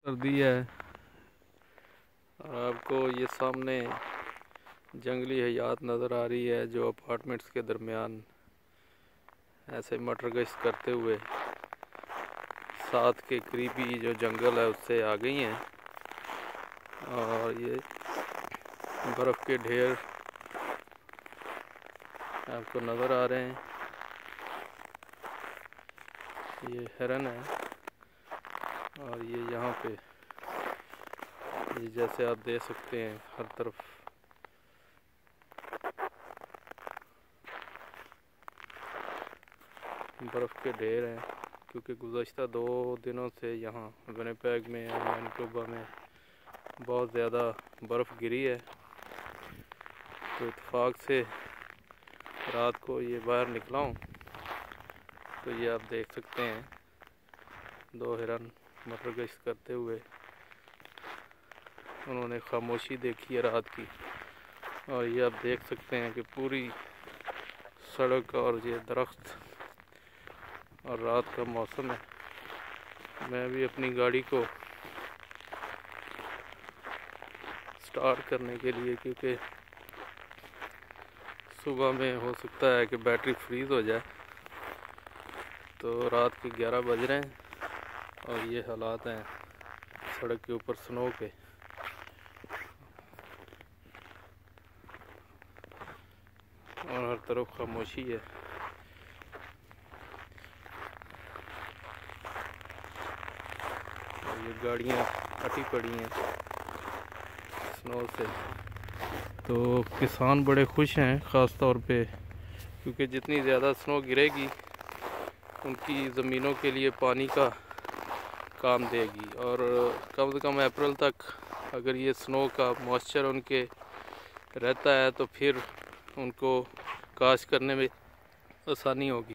कर दी है और आपको ये सामने जंगली हयात नज़र आ रही है जो अपार्टमेंट्स के दरमियान ऐसे मटर गश्त करते हुए साथ के करीबी जो जंगल है उससे आ गई हैं। और ये बर्फ़ के ढेर आपको नज़र आ रहे हैं। ये हिरन है और ये यहाँ पे ये जैसे आप देख सकते हैं हर तरफ बर्फ़ के ढेर हैं, क्योंकि गुज़श्ता 2 दिनों से यहाँ विनिपेग में और मैनिटोबा में बहुत ज़्यादा बर्फ़ गिरी है। तो इत्तेफाक से रात को ये बाहर निकला हूँ तो ये आप देख सकते हैं 2 हिरन मटर गश्त करते हुए। उन्होंने खामोशी देखी है रात की और ये आप देख सकते हैं कि पूरी सड़क और ये दरख्त और रात का मौसम है। मैं भी अपनी गाड़ी को स्टार्ट करने के लिए, क्योंकि सुबह में हो सकता है कि बैटरी फ्रीज़ हो जाए, तो रात के 11 बज रहे हैं और ये हालात हैं सड़क के ऊपर स्नो के। और हर तरफ खामोशी है। और ये गाड़ियाँ फटी पड़ी हैं स्नो से। तो किसान बड़े खुश हैं ख़ास तौर पे, क्योंकि जितनी ज़्यादा स्नो गिरेगी उनकी ज़मीनों के लिए पानी का काम देगी। और कम से कम अप्रैल तक अगर ये स्नो का मॉइस्चर उनके रहता है तो फिर उनको काश्त करने में आसानी होगी।